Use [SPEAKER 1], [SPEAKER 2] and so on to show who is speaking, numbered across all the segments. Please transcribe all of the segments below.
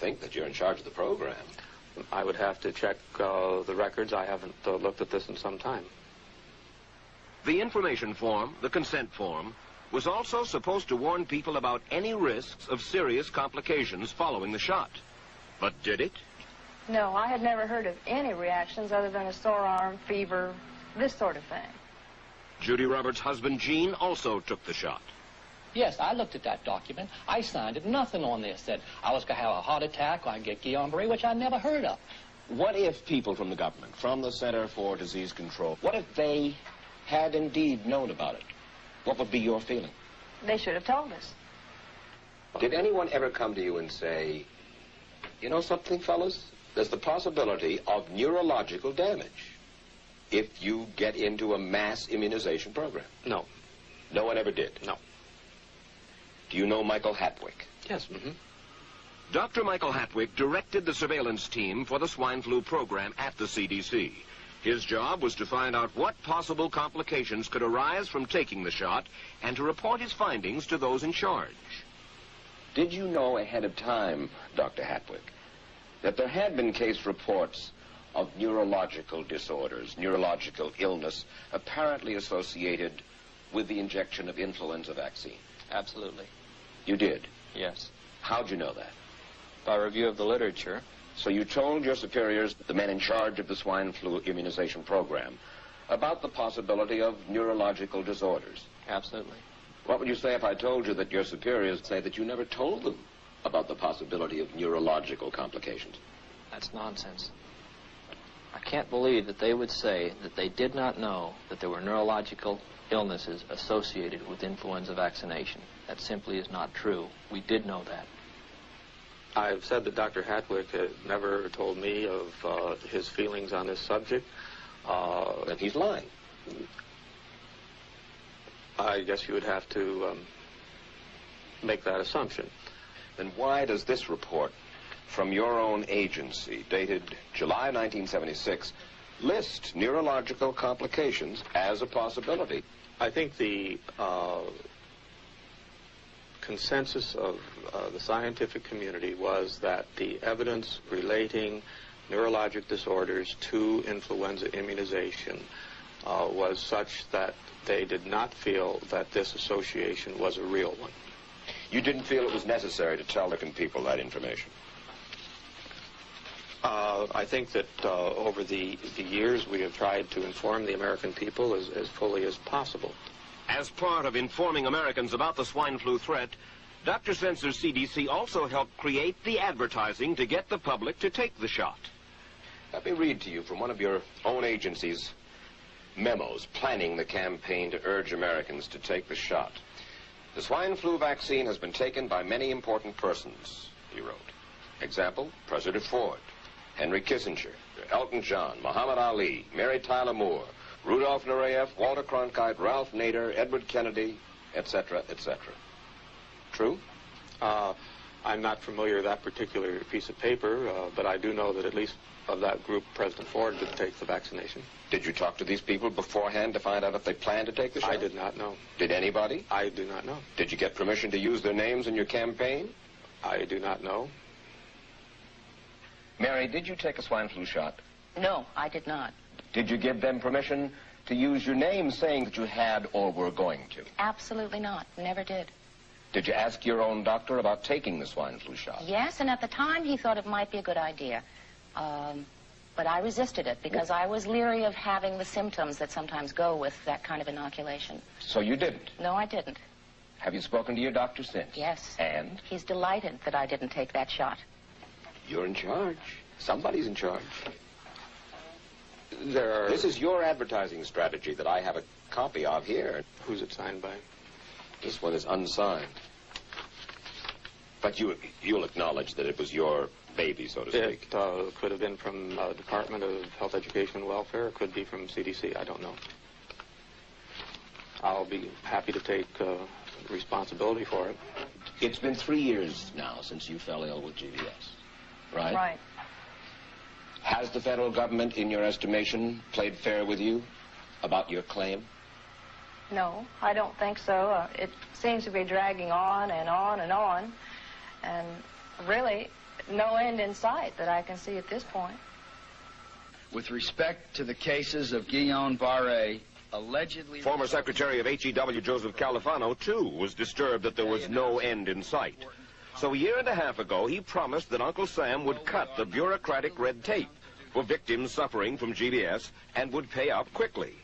[SPEAKER 1] think that you're in charge of the program.
[SPEAKER 2] I would have to check the records. I haven't looked at this in some time.
[SPEAKER 3] The information form, the consent form, was also supposed to warn people about any risks of serious complications following the shot. But did it?
[SPEAKER 4] No, I had never heard of any reactions other than a sore arm, fever, this sort of thing.
[SPEAKER 3] Judy Roberts' husband, Gene, also took the shot.
[SPEAKER 5] Yes, I looked at that document. I signed it. Nothing on there said I was going to have a heart attack or I'd get Guillain-Barre, which I never heard of.
[SPEAKER 1] What if people from the government, from the Center for Disease Control, what if they had indeed known about it? What would be your feeling?
[SPEAKER 4] They should have told us.
[SPEAKER 1] Did anyone ever come to you and say, you know something, fellas? There's the possibility of neurological damage if you get into a mass immunization program?
[SPEAKER 2] No.
[SPEAKER 1] No one ever did?
[SPEAKER 2] No.
[SPEAKER 1] Do you know Michael Hatwick?
[SPEAKER 2] Yes. Mm-hmm.
[SPEAKER 3] Dr. Michael Hatwick directed the surveillance team for the swine flu program at the CDC. His job was to find out what possible complications could arise from taking the shot and to report his findings to those in charge.
[SPEAKER 1] Did you know ahead of time, Dr. Hatwick, that there had been case reports of neurological disorders, neurological illness, apparently associated with the injection of influenza vaccine?
[SPEAKER 6] Absolutely.
[SPEAKER 1] You did?
[SPEAKER 6] Yes.
[SPEAKER 1] How'd you know that?
[SPEAKER 6] By review of the literature.
[SPEAKER 1] So you told your superiors, the men in charge of the swine flu immunization program, about the possibility of neurological disorders?
[SPEAKER 6] Absolutely.
[SPEAKER 1] What would you say if I told you that your superiors say that you never told them about the possibility of neurological complications?
[SPEAKER 6] That's nonsense. I can't believe that they would say that they did not know that there were neurological illnesses associated with influenza vaccination. That simply is not true. We did know that.
[SPEAKER 2] I've said that Dr. Hatwick had never told me of his feelings on this subject.
[SPEAKER 1] Then he's lying.
[SPEAKER 2] I guess you would have to make that assumption.
[SPEAKER 1] Then why does this report from your own agency, dated July 1976, list neurological complications as a possibility?
[SPEAKER 2] I think the consensus of the scientific community was that the evidence relating neurologic disorders to influenza immunization was such that they did not feel that this association was a real one.
[SPEAKER 1] You didn't feel it was necessary to tell the people that information?
[SPEAKER 2] I think that over the years we have tried to inform the American people as fully as possible.
[SPEAKER 3] As part of informing Americans about the swine flu threat, Dr. Spencer's CDC also helped create the advertising to get the public to take the shot.
[SPEAKER 1] Let me read to you from one of your own agency's memos planning the campaign to urge Americans to take the shot. The swine flu vaccine has been taken by many important persons, he wrote. Example, President Ford, Henry Kissinger, Elton John, Muhammad Ali, Mary Tyler Moore, Rudolph Nureyev, Walter Cronkite, Ralph Nader, Edward Kennedy, etc., etc. True?
[SPEAKER 2] I'm not familiar with that particular piece of paper, but I do know that at least of that group, President Ford did take the vaccination.
[SPEAKER 1] Did you talk to these people beforehand to find out if they planned to take the shot?
[SPEAKER 2] I did not know.
[SPEAKER 1] Did anybody?
[SPEAKER 2] I do not know.
[SPEAKER 1] Did you get permission to use their names in your campaign?
[SPEAKER 2] I do not know.
[SPEAKER 1] Mary, did you take a swine flu shot?
[SPEAKER 7] No, I did not.
[SPEAKER 1] Did you give them permission to use your name saying that you had or were going to?
[SPEAKER 7] Absolutely not. Never did.
[SPEAKER 1] Did you ask your own doctor about taking the swine flu shot?
[SPEAKER 7] Yes, and at the time he thought it might be a good idea. But I resisted it because I was leery of having the symptoms that sometimes go with that kind of inoculation.
[SPEAKER 1] So you didn't?
[SPEAKER 7] No, I didn't.
[SPEAKER 1] Have you spoken to your doctor since?
[SPEAKER 7] Yes.
[SPEAKER 1] And?
[SPEAKER 7] He's delighted that I didn't take that shot.
[SPEAKER 1] You're in charge. Somebody's in charge.
[SPEAKER 2] This
[SPEAKER 1] is your advertising strategy that I have a copy of here.
[SPEAKER 2] Who's it signed by?
[SPEAKER 1] This one is unsigned. But you'll acknowledge that it was your baby, so to speak.
[SPEAKER 2] It could have been from Department of Health, Education, and Welfare. It could be from CDC. I don't know. I'll be happy to take responsibility for it.
[SPEAKER 1] It's been 3 years now since you fell ill with GBS, right?
[SPEAKER 4] Right.
[SPEAKER 1] Has the federal government, in your estimation, played fair with you about your claim?
[SPEAKER 4] No, I don't think so. It seems to be dragging on and on and on. And really, no end in sight that I can see at this point.
[SPEAKER 8] With respect to the cases of Guillain-Barre, allegedly...
[SPEAKER 3] Former Secretary of HEW Joseph Califano, too, was disturbed that there was no end in sight. So a year and a half ago, he promised that Uncle Sam would cut the bureaucratic red tape for victims suffering from GBS and would pay up quickly.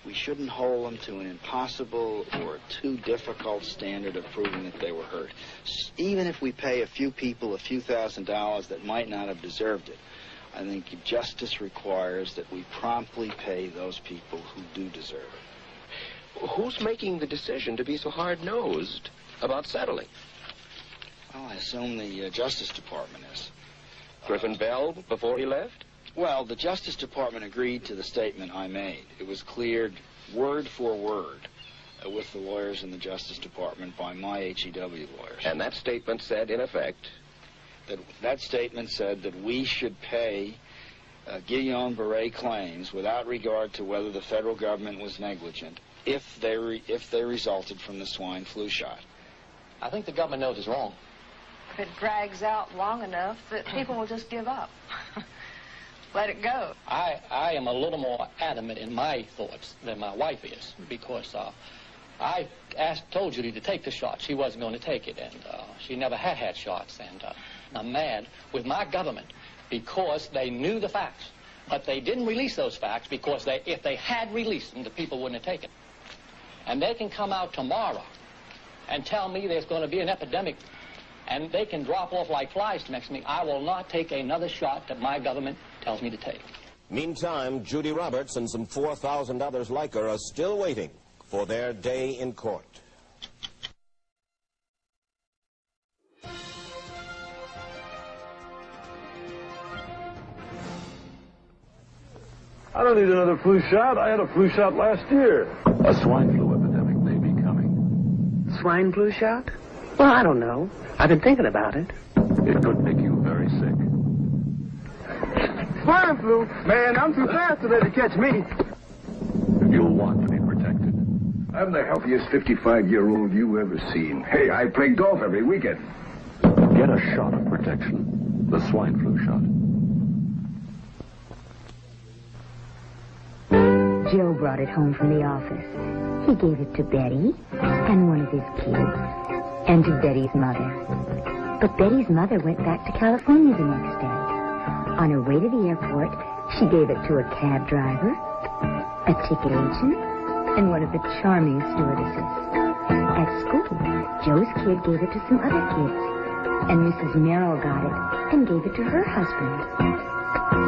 [SPEAKER 9] We shouldn't hold them to an impossible or too difficult standard of proving that they were hurt. Even if we pay a few people a few $1,000s that might not have deserved it, I think justice requires that we promptly pay those people who do deserve it.
[SPEAKER 1] Who's making the decision to be so hard-nosed about settling?
[SPEAKER 9] Well, I assume the Justice Department is.
[SPEAKER 1] Griffin Bell before he left?
[SPEAKER 9] Well, the Justice Department agreed to the statement I made. It was cleared word for word with the lawyers in the Justice Department by my HEW lawyers.
[SPEAKER 1] And that statement said, in effect...
[SPEAKER 9] That statement said that we should pay Guillain-Barre claims without regard to whether the federal government was negligent if they resulted from the swine flu shot.
[SPEAKER 5] I think the government knows it's wrong.
[SPEAKER 4] If it drags out long enough, that people will just give up. Let it go.
[SPEAKER 5] I am a little more adamant in my thoughts than my wife is, because I told Judy to take the shot. She wasn't going to take it, and she never had shots, and I'm mad with my government because they knew the facts, but they didn't release those facts because if they had released them, the people wouldn't have taken it. And they can come out tomorrow and tell me there's going to be an epidemic, and they can drop off like flies next to me. I will not take another shot that my government tells me to take.
[SPEAKER 3] Meantime, Judy Roberts and some 4,000 others like her are still waiting for their day in court.
[SPEAKER 10] I don't need another flu shot. I had a flu shot last year.
[SPEAKER 11] A swine flu epidemic may be coming.
[SPEAKER 12] Swine flu shot? Well, I don't know. I've been thinking about it.
[SPEAKER 11] It could make you very sick.
[SPEAKER 10] Swine flu? Man, I'm too fast today to catch me.
[SPEAKER 11] You'll want to be protected.
[SPEAKER 10] I'm the healthiest 55-year-old you ever seen. Hey, I play golf every weekend.
[SPEAKER 11] Get a shot of protection. The swine flu shot.
[SPEAKER 13] Joe brought it home from the office. He gave it to Betty and one of his kids and to Betty's mother. But Betty's mother went back to California the next day. On her way to the airport, she gave it to a cab driver, a ticket agent, and one of the charming stewardesses. At school, Joe's kid gave it to some other kids, and Mrs. Merrill got it and gave it to her husband.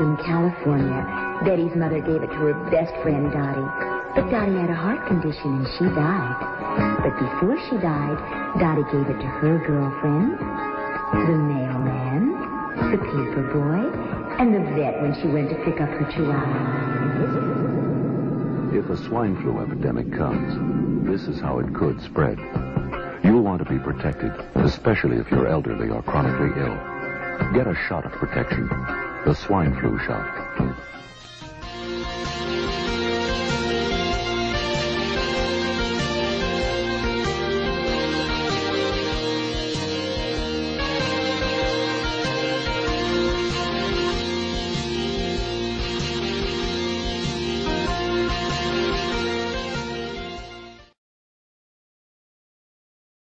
[SPEAKER 13] In California, Betty's mother gave it to her best friend, Dottie. But Dottie had a heart condition and she died. But before she died, Dottie gave it to her girlfriend, the mailman, the paper boy, and the vet when she went to pick up her chihuahua.
[SPEAKER 11] If a swine flu epidemic comes, this is how it could spread. You'll want to be protected, especially if you're elderly or chronically ill. Get a shot of protection. The swine flu shot.